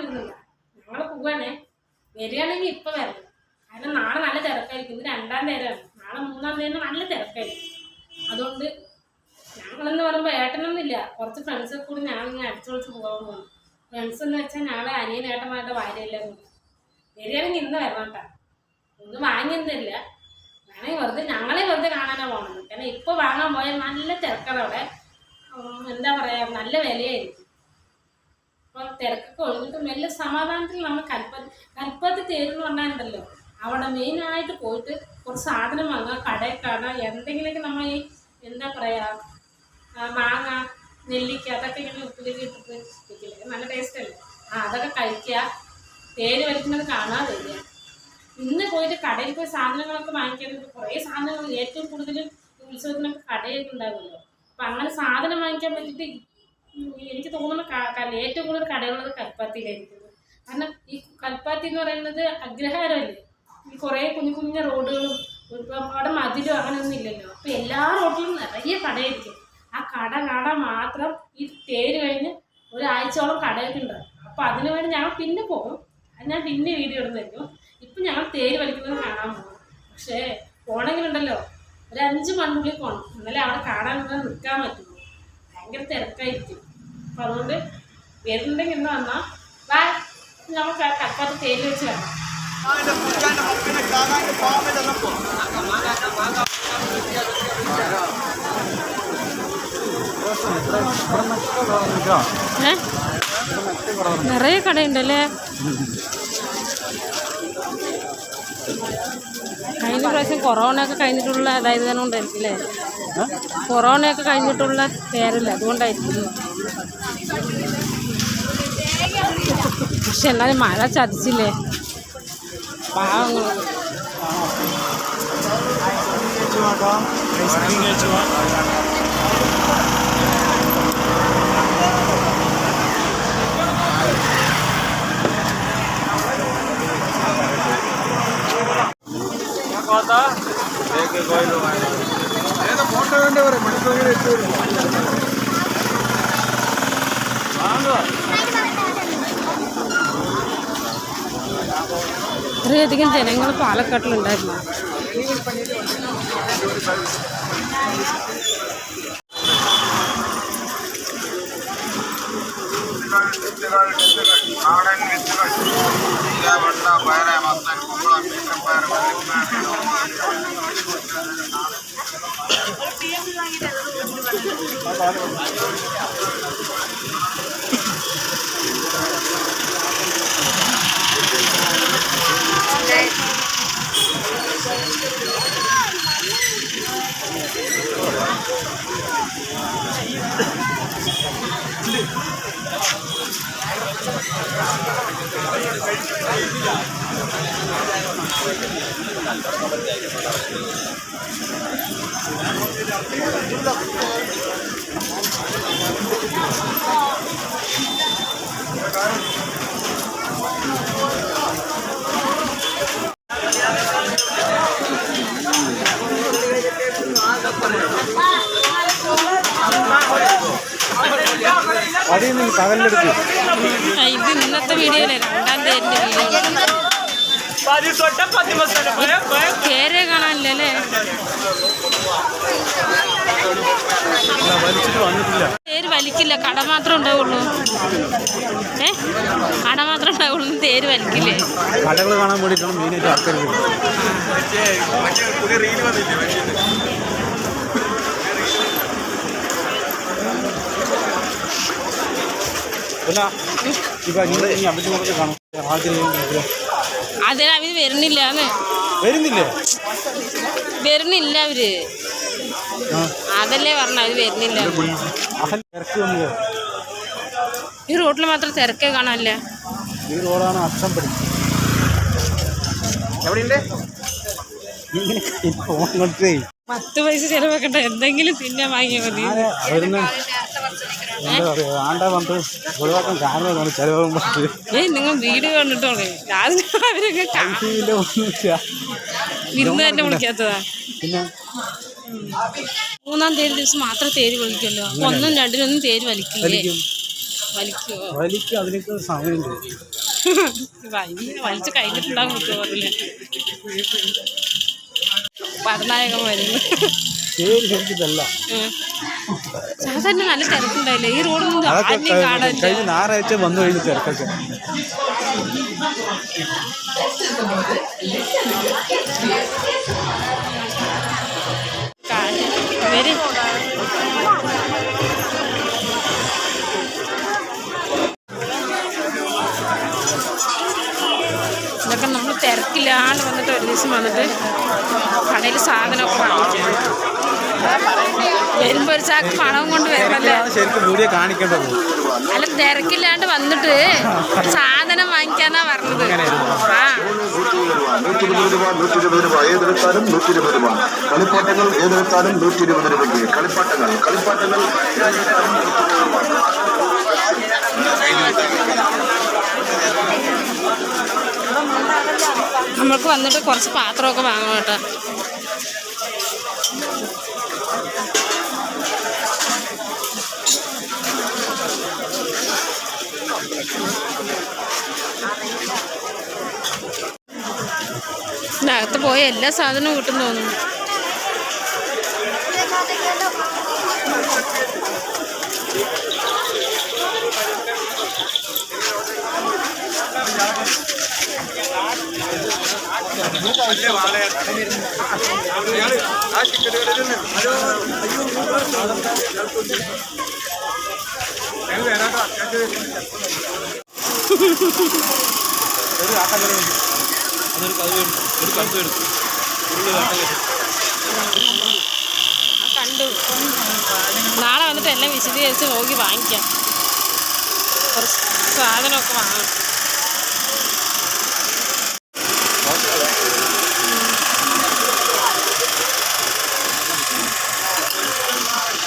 നിന്നില്ല. ഞങ്ങൾ പോവാണേ. വരികയാണെങ്കിൽ ഇപ്പം വരണം. കാരണം നാളെ നല്ല തിരക്കായിരിക്കും. ഇത് 2ാം നേരമാണ്. നാളെ 3ാം നേരം നല്ല തിരക്കായിരിക്കും. അതുകൊണ്ട് ഞങ്ങളെന്ന് പറയുമ്പോൾ ഏട്ടനൊന്നുമില്ല, കുറച്ച് ഫ്രണ്ട്സൊക്കെ കൂടി ഞാനിങ്ങനെ അടിച്ചു പൊളിച്ച് പോകാൻ പോകുന്നു. ഫ്രണ്ട്സ് എന്ന് വെച്ചാൽ ഞങ്ങളെ അനിയനേട്ടന്മാരുടെ ഭാര്യയില്ലെന്ന് വരികയാണെങ്കിൽ ഇന്ന് വരണം കേട്ടോ. ഒന്നും വാങ്ങിയൊന്നുമില്ല, വേണമെങ്കിൽ വെറുതെ ഞങ്ങളെ വെറുതെ കാണാനാണ് പോകുന്നത്. കാരണം ഇപ്പോൾ വാങ്ങാൻ പോയാൽ നല്ല തിരക്കാണ് അവിടെ. എന്താ പറയുക, നല്ല വിലയായിരിക്കും. അപ്പോൾ തിരക്കൊക്കെ ഒഴിഞ്ഞിട്ട് മെല്ലെ സമാധാനത്തിൽ നമ്മൾ കൽപ്പത്തി തേരെന്ന് പറഞ്ഞാലുണ്ടല്ലോ, അവിടെ മെയിനായിട്ട് പോയിട്ട് കുറച്ച് സാധനം വാങ്ങാം, കടയിൽ കാണാം, എന്തെങ്കിലുമൊക്കെ നമ്മൾ ഈ എന്താ പറയുക മാങ്ങ, നെല്ലിക്ക അതൊക്കെ ഇങ്ങനെ ഉപ്പിലേക്ക് ഇട്ടിട്ട് വെക്കില്ലേ, നല്ല ടേസ്റ്റ് അല്ലേ. അതൊക്കെ കഴിക്കുക, തേര് വലിക്കുന്നത് കാണാൻ വരിക. ഇന്ന് പോയിട്ട് കടയിൽ പോയി സാധനങ്ങളൊക്കെ വാങ്ങിക്കാനായിട്ട് കുറേ സാധനങ്ങൾ ഏറ്റവും കൂടുതൽ ഉത്സവത്തിനൊക്കെ കടയൊക്കെ ഉണ്ടാകുമല്ലോ. അപ്പം അങ്ങനെ സാധനം വാങ്ങിക്കാൻ പറ്റിയിട്ട് എനിക്ക് തോന്നുന്നു ഏറ്റവും കൂടുതൽ കടകളുള്ളത് കൽപ്പാത്തിയിലായിരിക്കുന്നത്. കാരണം ഈ കൽപ്പാത്തി എന്ന് പറയുന്നത് അഗ്രഹാരമല്ലേ, ഈ കുറേ കുഞ്ഞു കുഞ്ഞു റോഡുകളും ഇപ്പം അവിടെ മതിലും അങ്ങനെയൊന്നും ഇല്ലല്ലോ. അപ്പം എല്ലാ റോഡിലും നിറയെ കടയായിരിക്കും. ആ കട കാണാൻ മാത്രം ഈ തേര് കഴിഞ്ഞ് ഒരാഴ്ചയോളം കടയൊക്കെ ഉണ്ടാകും. അപ്പം അതിനു വേണ്ടി ഞങ്ങൾ പിന്നെ പോകും. അത് ഞാൻ പിന്നെ വീഡിയോ ഇടുന്നതായിരിക്കും. ഇപ്പം ഞങ്ങൾ തേര് വലിക്കുന്നത് കാണാൻ പോകും. പക്ഷേ പോകണമെങ്കിലുണ്ടല്ലോ ഒരു 5 മണിക്കുള്ളിൽ പോകണം, എന്നാലേ അവിടെ കാണാൻ നിൽക്കാൻ പറ്റുള്ളൂ. ഭയങ്കര തിരക്കായിരിക്കും. അപ്പം അതുകൊണ്ട് വരുന്നുണ്ടെങ്കിൽ ഇന്ന് വന്നാൽ നമ്മൾ കൽപ്പാത്തി തേര് വെച്ച് കാണാം. നിറയെ കടയുണ്ടല്ലേ. കഴിഞ്ഞ പ്രാവശ്യം കൊറോണയൊക്കെ കഴിഞ്ഞിട്ടുള്ള അതായത് കൊണ്ടായിരിക്കും അല്ലേ, കൊറോണയൊക്കെ കഴിഞ്ഞിട്ടുള്ള പേരല്ലേ, അതുകൊണ്ടായിരിക്കും. പക്ഷെ എന്നാലും മഴ ചതിച്ചില്ലേ പാവങ്ങൾ. ഫോട്ടോ വേണ്ടി പറയും മണിക്കൂർ ഇത്രയധികം ജനങ്ങൾ പാലക്കാട്ടിലുണ്ടായിരുന്നു. നാടൻ വിത്തുകൾ വെണ്ട, പയർ, മത്തൻ, കുമ്പളം, മീൻപയർ, ഇത് ഇന്നത്തെ വീഡിയോയിലെ 2ാം തേരിന്റെ വീഡിയോ. തേരെ കാണാനില്ലല്ലേ, തേര് വലിക്കില്ല, കട മാത്രമേ ഉണ്ടാവുള്ളൂ. കട മാത്രമേ ഉണ്ടാവുള്ളൂ, തേര് വലിക്കില്ലേ. കടകൾ കാണാൻ വേണ്ടിയിട്ടാണ് മെയിനായിട്ട് ആൾക്കാർ. അതിന് അവര് വരുന്നില്ല അവര്, അതല്ലേ പറഞ്ഞ അവര് വരുന്നില്ല. ഈ റോഡിൽ മാത്രം തിരക്കേ കാണാനില്ല. ഈ റോഡാണ് അച്ഛൻ പടി. എവിടെയുണ്ട് 10 പൈസ ചെലവാക്കണ്ട, എന്തെങ്കിലും പിന്നെ വാങ്ങിയാൽ മതി. നിങ്ങൾ വീട് കണ്ടിട്ടോളേ, അവരൊക്കെ വിരുന്ന് തന്നെ വിളിക്കാത്തതാ. 3ാം തേര് ദിവസം മാത്രം തേര് വലിക്കുമല്ലോ. 1ഉം 2നും തേര് വലിക്കില്ലേ? വലിക്കുമോ? അതിനൊക്കെ സമയമുണ്ട്. വലിച്ചു കഴിഞ്ഞിട്ടുണ്ടാകും മിക്കവാറില്ലേ. പടനായകൻ വരുന്നു. സാധാരണ നല്ല തിരക്കുണ്ടായില്ലേ ഈ റോഡൊന്നും ആരും കാണാനില്ല. ഞായറാഴ്ച വന്നു കഴിഞ്ഞ് തിരക്കൊക്കെ ഇതൊക്കെ നമ്മൾ തിരക്കില്ലാണ്ട് വന്നിട്ട് ഒരു ദിവസം വന്നിട്ട് കടയിൽ സാധനമൊക്കെ വാങ്ങിച്ചു. വരുമ്പോൾ ഒരു ചാക്ക് പണവും കൊണ്ട് വരണല്ലേ. ശരിക്കും വീഡിയോ കാണിക്കേണ്ടത്. അല്ല തിരക്കില്ലാണ്ട് വന്നിട്ട് സാധനം വാങ്ങിക്കാനാ പറഞ്ഞത്. ആ കളിപ്പാട്ടങ്ങൾ ഏതെടുത്താലും 120 രൂപയ്ക്ക്. കളിപ്പാട്ടങ്ങൾ നമ്മൾക്ക് വന്നിട്ട് കുറച്ച് പാത്രമൊക്കെ വാങ്ങണം കേട്ടോ. ഇതിനകത്ത് പോയ എല്ലാ സാധനവും കിട്ടും തോന്നുന്നു. കണ്ടു. നാളെ വന്നിട്ട് എല്ലാം വിശദീകരിച്ച് നോക്കി വാങ്ങിക്കാം. കുറച്ച് സാധനമൊക്കെ വാങ്ങാം.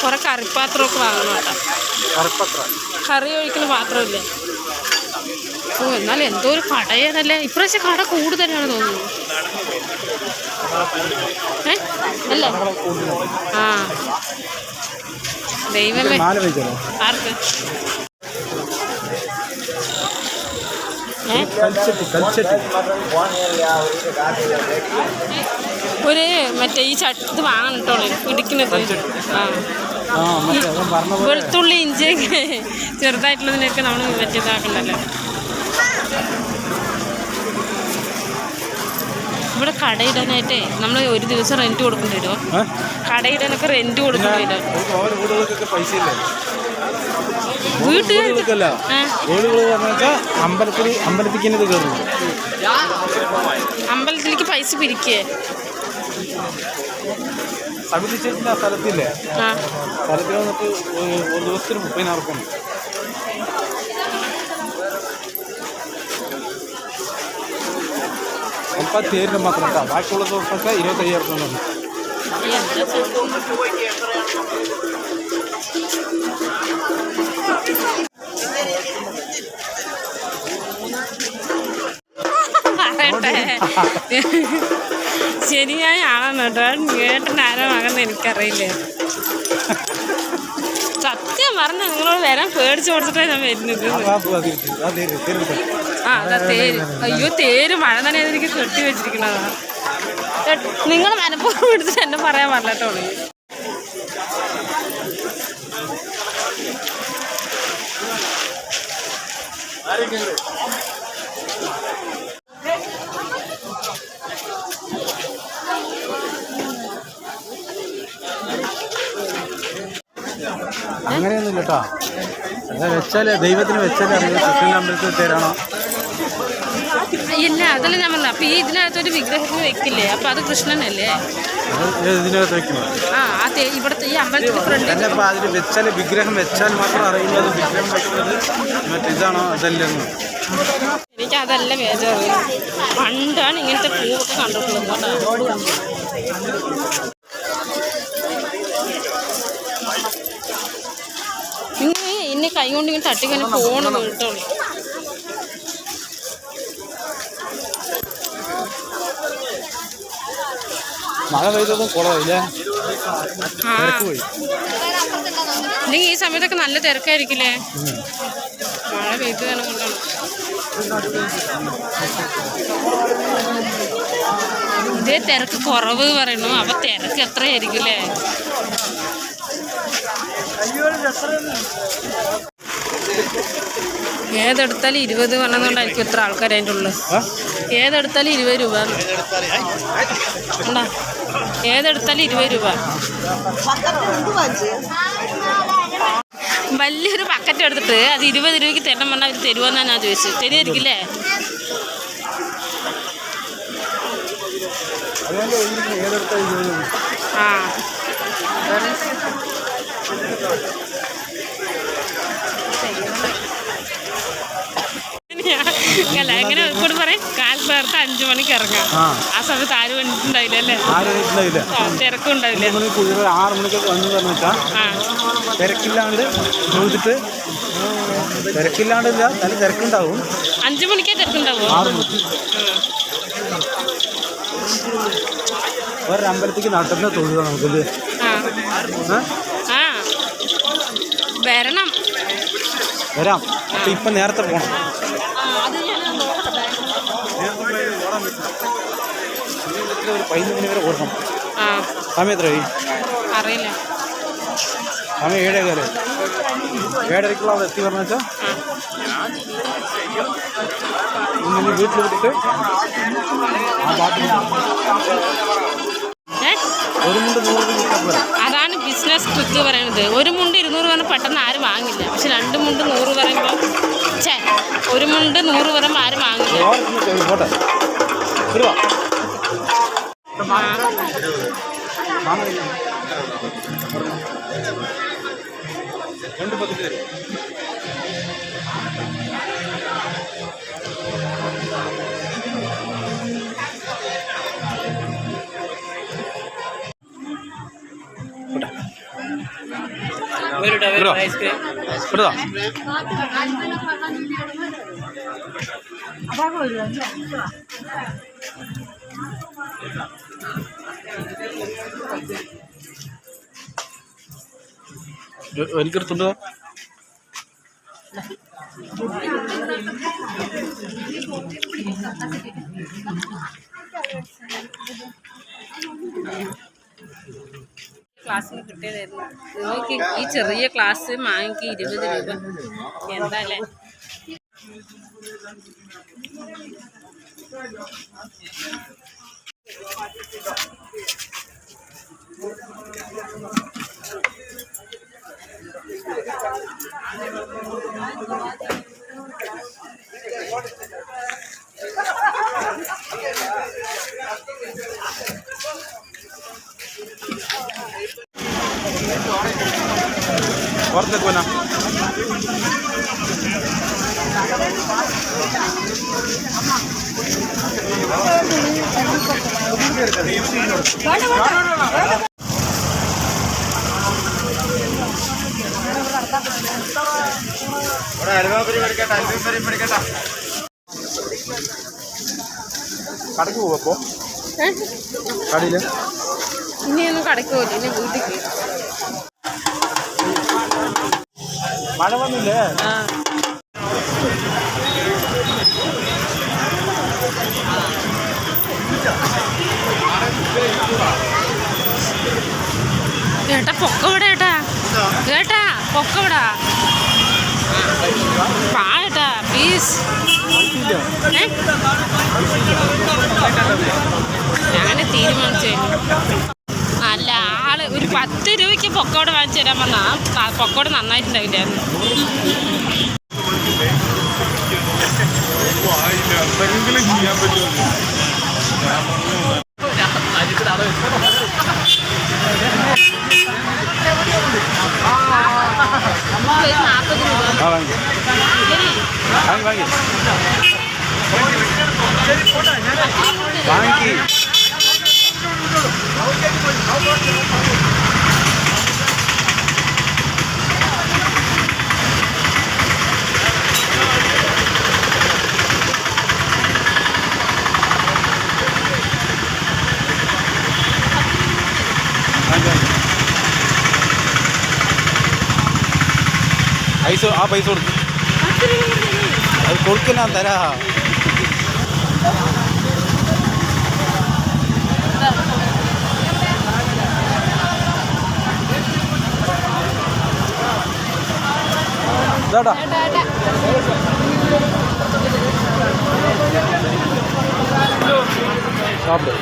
കുറെ കറിപ്പാത്രമൊക്കെ വാങ്ങണം കേട്ടോ. കറി ഒഴിക്കുന്ന പാത്രമില്ലേ. ഓ എന്നാലും എന്തോ ഒരു കടയേതല്ലേ. ഇപ്രാവശ്യം കട കൂടുതലാണ് തോന്നുന്നു. അല്ലേ? ആ ദൈവമേ. ആർക്ക്? ഒരു മറ്റേ ഈ ഇത് വാങ്ങണം കേട്ടോ ഇടിക്കുന്നത്. ആ വെളുത്തുള്ളി ഇഞ്ചിയൊക്കെ ചെറുതായിട്ടുള്ളതിനൊക്കെ നമ്മൾ മറ്റേ ഇതാക്കണ്ടല്ലോ. ഇവിടെ കടയിടാനായിട്ടേ നമ്മൾ ഒരു ദിവസം റെന്റ് കൊടുക്കേണ്ടി വരുമോ? കടയിടാനൊക്കെ റെന്റ് കൊടുക്കേണ്ടി വരും. അമ്പലത്തിലേക്ക് പൈസ പിരിക്കേ? സ്ഥലത്തില്ലേ സ്ഥലത്തിൽ വന്നിട്ട് ഒരു ദിവസത്തിന് 30,000 ഉറുപ്പിക. ചിലപ്പോൾ തേരിന് മാത്രം കേട്ടോ. ബാക്കിയുള്ള ദിവസമൊക്കെ 25,000 ഉറുപ്പിക. ശരിയായ ആളാണ് കേട്ടോ. ഏട്ടൻ്റെ ആരോ മകന്ന് എനിക്കറിയില്ല. സത്യം പറഞ്ഞ നിങ്ങളോട് വരാൻ പേടിച്ചു കൊടുത്തിട്ടാണ് ഞാൻ വരുന്നത്. ആ അതാ തേര്. അയ്യോ തേര് മഴ നനയാതെ എനിക്ക് കെട്ടി വെച്ചിരിക്കണതാ. നിങ്ങൾ മനപ്പൂർവ്വം എടുത്തിട്ട് എന്നെ പറയാൻ പറഞ്ഞിട്ടുള്ളൂ. അങ്ങനെയൊന്നുമില്ല കേട്ടോ. അത് വെച്ചാല് ദൈവത്തിന് വെച്ചാൽ കൃഷ്ണൻ്റെ അമ്പലത്തിൽ തേരാണോ? ഇല്ല അതല്ല ഞാൻ പറഞ്ഞത്. അപ്പൊ ഈ ഇതിനകത്തൊരു വിഗ്രഹത്തിന് വെക്കില്ലേ? അപ്പൊ അത് കൃഷ്ണനല്ലേ? ഇതിനകത്ത് വെക്കണം. ആ ഇവിടുത്തെ ഈ അമ്പലത്തിന്റെ ഫ്രണ്ട് തന്നെ. അപ്പൊ അതിൽ വെച്ചാൽ വിഗ്രഹം വെച്ചാൽ മാത്രം അറിയുന്നത് വിഗ്രഹം വെക്കുന്നത് മറ്റിതാണോ അതല്ലെന്ന്. എനിക്ക് അതല്ല ബേജാറ്. പണ്ടാണ് ഇങ്ങനത്തെ പൂവൊക്കെ കണ്ടിട്ടുള്ളത്. ഇനി കൈ കൊണ്ട് ഇങ്ങനെ തട്ടിക്കന്നെ ഫോണ് വീട്ടോളൂ. മഴ പെയ്തതും കുളമില്ലേ? ആ അല്ലെങ്കിൽ ഈ സമയത്തൊക്കെ നല്ല തിരക്കായിരിക്കില്ലേ? മഴ പെയ്ത് വേണം കൊണ്ടാണ്. ഇതേ തിരക്ക് കുറവ് പറയണു. അപ്പൊ തിരക്ക് എത്രയായിരിക്കും അല്ലേ? ഏതെടുത്താലും 20 പറഞ്ഞതുകൊണ്ടായിരിക്കും ഇത്ര ആൾക്കാർ അതിൻ്റെ ഉള്ളിൽ. ഏതെടുത്താലും 20 രൂപ. ഉണ്ടാ ഏതെടുത്താലും 20 രൂപ. വലിയൊരു ബക്കറ്റ് എടുത്തിട്ട് അത് 20 രൂപയ്ക്ക് തരണം പറഞ്ഞാൽ അവർ തരുമെന്നാണ് ഞാൻ ചോദിച്ചത്. തരുമായിരിക്കില്ലേ? ആ അല്ല എങ്ങനെ കൂടെ പറയും. കാലത്ത് 5 മണിക്ക് ഇറങ്ങാം. ആ സമയത്ത് ആരും വേണ്ടിട്ടുണ്ടാവില്ല അല്ലേ? തിരക്കും ഉണ്ടാവില്ല. 6 മണിക്കൊക്കെ വന്നു പറഞ്ഞു വെച്ചാൽ തിരക്കില്ലാണ്ട് ചോദിച്ചിട്ട് തിരക്കില്ലാണ്ടില്ല, നല്ല തിരക്കുണ്ടാവും. 5 മണിക്കേ തിരക്കുണ്ടാവും. 6 മണിക്ക് വേറൊരു അമ്പലത്തേക്ക് നടത്തുന്ന തൊഴുക നമുക്കിത്. ആ വരണം വരാം. അപ്പം ഇപ്പം നേരത്തെ പോകണം. ഒരു 15 മണി വരെ ഓടണം. സമയം എത്രയായി? അറിയില്ല. സമയം 7:15. 7:30 അവിടെ എത്തി പറഞ്ഞു വെച്ചാൽ ഇങ്ങനെ വീട്ടിൽ വിട്ടിട്ട് ആ പാട്ടിൽ 1 മുണ്ട് 100 രൂപ കിട്ടാൻ പോലെ. അതാണ് ബിസിനസ് ട്രിക്ക് പറയുന്നത്. 1 മുണ്ട് 200 പറഞ്ഞാൽ പെട്ടെന്ന് ആരും വാങ്ങില്ല. പക്ഷെ 2 മുണ്ട് 100 പറയുമ്പോൾ 1 മുണ്ട് 100 പറയുമ്പോൾ ആരും വാങ്ങില്ല. പോട്ടെ വരുവാ. രണ്ട് പതിറ്റ് തരും. എനിക്കെടുത്തുണ്ടോ? ക്ലാസ്സിന് കിട്ടിയതായിരുന്നു. നിങ്ങൾക്ക് ഈ ചെറിയ ക്ലാസ് മാങ്ങയ്ക്ക് 20 രൂപ. എന്താ അല്ലേ? പുറത്തേക്ക് പോനാ. കടക്ക് പോവപ്പോ കടയില് ഇനിയൊന്നും കടയ്ക്ക് പോലും. ഇനി വീട്ടിൽ മഴ വന്നില്ലേ? ഏട്ടാ പൊക്കവിടെ. ഏട്ടാ പൊക്കവിടാ. പാട്ടാ പ്ലീസ്. ഞാന് തീരുമാനിച്ചു. അല്ല ആള് ഒരു 10 രൂപയ്ക്ക് പൊക്കോട് വാങ്ങിച്ചു തരാൻ പറഞ്ഞാൽ പൊക്കോട് നന്നായിട്ടുണ്ടാവില്ലായിരുന്നു. ചെയ്യാൻ പറ്റുമോ? വാങ്ങി പൈസ ആ പൈസ കൊടുത്തു. കൊടുക്ക് ഞാൻ തരാ. ഇതാടാ சாப்பிடு